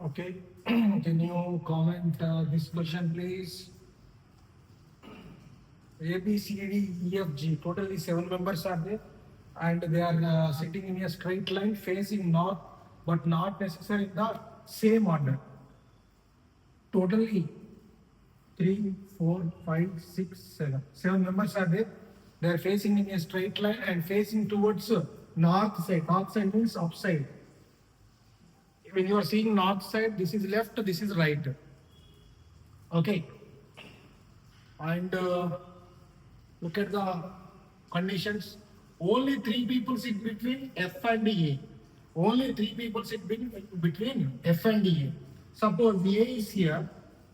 Okay, can you comment this question, please? A, B, C, D, E, F, G. Totally 7 members are there, and they are sitting in a straight line facing north, but not necessarily in the same order. Totally 3, 4, 5, 6, 7. 7 members are there. They are facing in a straight line and facing towards north side. North side means upside. When you are seeing north side, this is left, this is right. Okay, and look at the conditions. Only 3 people sit between F and A. Only 3 people sit between F and A. Suppose A is here,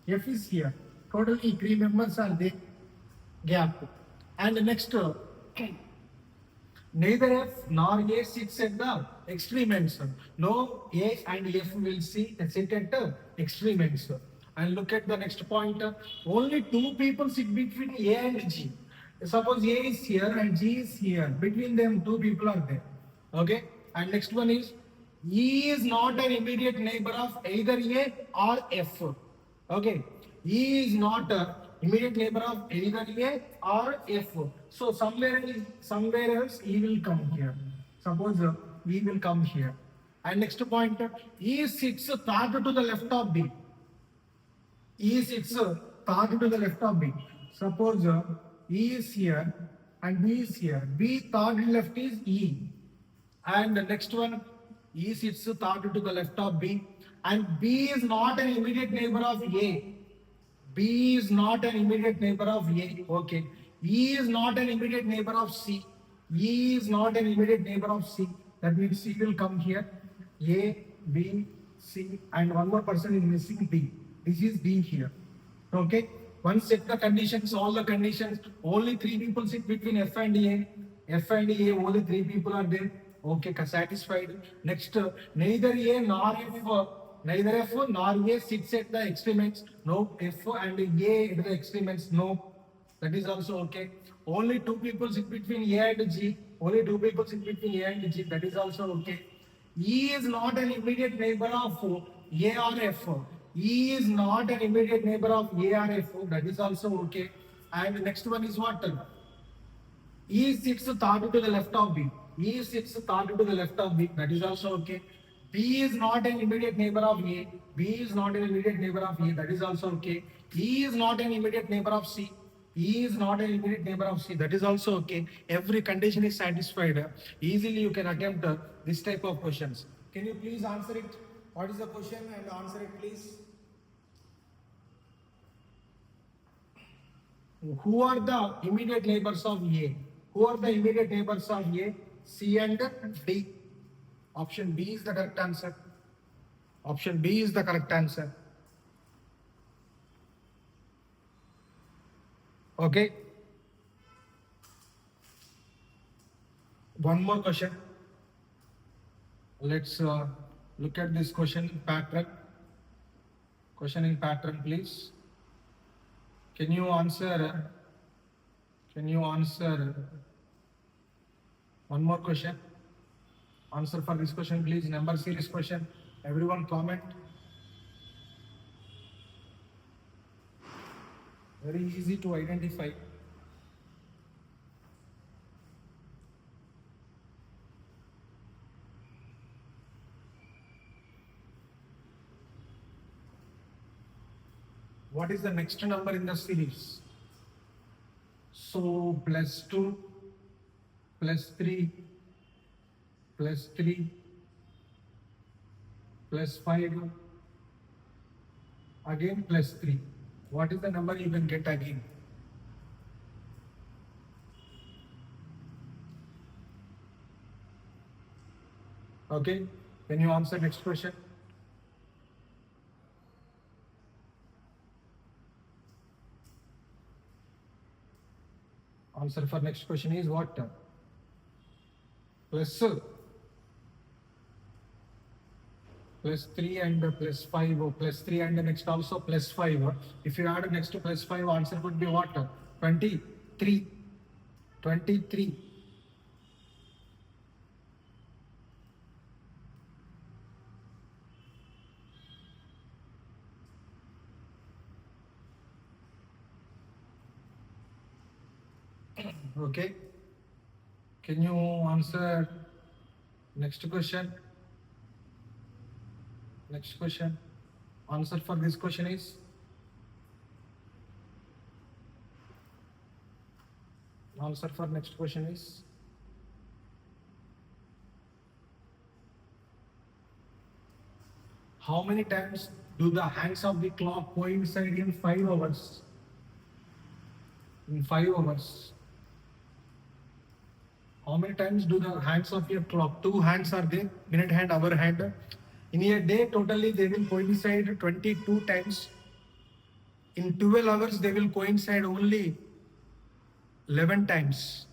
F is here. Totally 3 members are there. Gap. And next, neither F nor A sits at the extreme ends. No A and F will sit at the extreme ends. And look at the next point. Only 2 people sit between A and G. Suppose A is here and G is here. Between them, 2 people are there. Okay. And next one is E is not an immediate neighbor of either A or F. Okay. E is not a immediate neighbor of either A or F. So somewhere else E will come here. Suppose E will come here. And next point, E sits third to the left of B. E sits third to the left of B. Suppose E is here and B is here. B third left is E. And the next one, E sits third to the left of B. And B is not an immediate neighbor of A. B is not an immediate neighbor of A. Okay. E is not an immediate neighbor of C. E is not an immediate neighbor of C. That means C will come here. A, B, C, and one more person is missing D. This is D here. Okay. Once set the conditions, all the conditions, only 3 people sit between F and A. F and A, only 3 people are there. Okay, satisfied. Next, neither A nor F. Neither F nor A sits at the extreme ends. No. F and A at the extreme ends. No. That is also okay. Only 2 people sit between A and G. Only 2 people sit between A and G. That is also okay. E is not an immediate neighbor of A or F. E is not an immediate neighbor of A or F. That is also okay. And next one is what? E sits third to the left of B. E sits third to the left of B. That is also okay. B is not an immediate neighbor of A. B is not an immediate neighbor of A. That is also okay. E is not an immediate neighbor of C. E is not an immediate neighbor of C. That is also okay. Every condition is satisfied. Easily you can attempt this type of questions. Can you please answer it? What is the question and answer it, please? Who are the immediate neighbors of A? Who are the immediate neighbors of A? C and D. Option B is the correct answer. Option B is the correct answer. Okay. One more question. Let's look at this question pattern. Questioning pattern, please. Can you answer one more question? Answer for this question, please. Number series question. Everyone comment. Very easy to identify. What is the next number in the series? So +2, +3, +3, +5, again +3. What is the number you can get again? Okay, can you answer next question? Answer for next question is what? +3 and +5, or +3 and next also +5. If you add next to +5, answer would be what? 23. 23. Okay. Can you answer next question? Next question. Answer for this question is answer for next question is how many times do the hands of the clock coincide in 5 hours? In 5 hours. How many times do the hands of your clock? Two hands are there, minute hand, hour hand. In a day, totally they will coincide 22 times. In 12 hours, they will coincide only 11 times.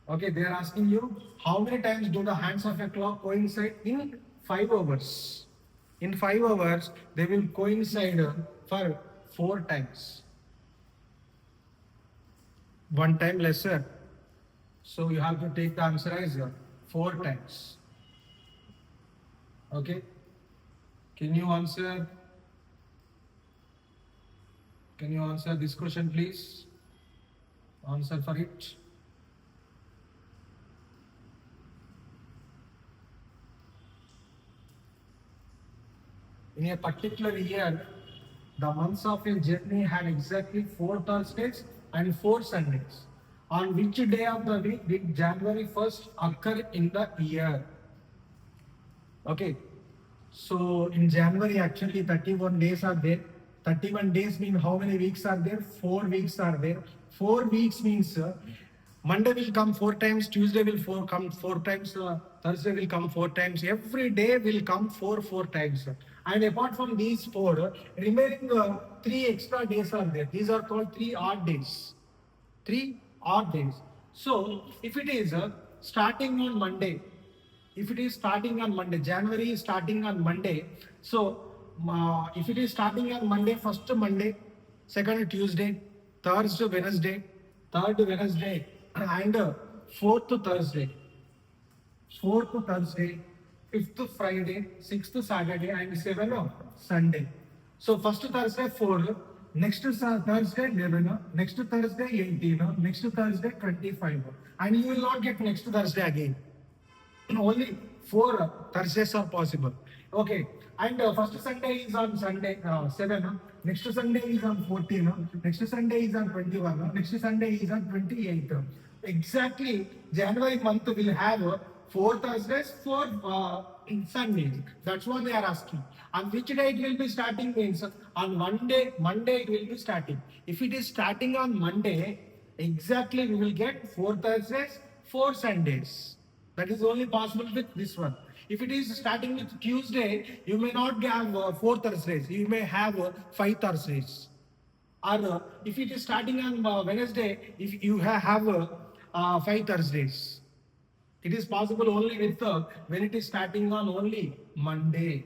Okay, they are asking you how many times do the hands of a clock coincide in 5 hours? In 5 hours, they will coincide for 4 times. One time lesser. So you have to take the answer as 4 times. Okay. Can you answer? Can you answer this question, please? Answer for it. In a particular year, the months of a journey had exactly 4 Thursdays and 4 Sundays. On which day of the week did January 1st occur in the year? Okay. So in January, actually 31 days are there. 31 days mean how many weeks are there? 4 weeks are there. 4 weeks means Monday will come 4 times, Tuesday will come 4 times, Thursday will come 4 times. Every day will come four times. And apart from these four, remaining 3 extra days are there. These are called 3 odd days. 3 odd days. So if it is starting on Monday, if it is starting on Monday, January is starting on Monday. So if it is starting on Monday, first Monday, second Tuesday, third Wednesday, third Wednesday, and fourth Thursday, fourth Thursday, fifth Friday, sixth Saturday, and seventh Sunday. So first Thursday 4, next Thursday 11, next Thursday 18, next Thursday 25, and you will not get next Thursday again. Only 4 Thursdays are possible. Okay, and first Sunday is on Sunday 7. Next Sunday is on 14. Next Sunday is on 21. Next Sunday is on 28. Exactly, January month will have 4 Thursdays, 4 Sundays. That's what they are asking. On which day it will be starting means on Monday. Monday it will be starting. If it is starting on Monday, exactly we will get 4 Thursdays, 4 Sundays. That is only possible with this one. If it is starting with Tuesday, you may not have 4 Thursdays. You may have 5 Thursdays. Or if it is starting on Wednesday, if you have 5 Thursdays. It is possible only with when it is starting on only Monday.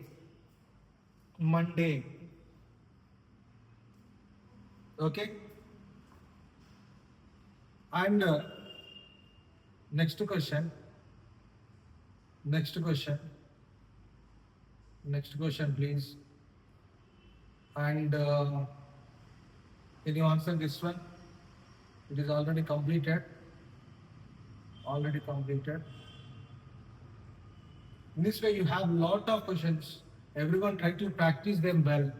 Monday. Okay. And next question. Next question. Next question, please. And can you answer this one? It is already completed. Already completed. In this way, you have lot of questions. Everyone try to practice them well.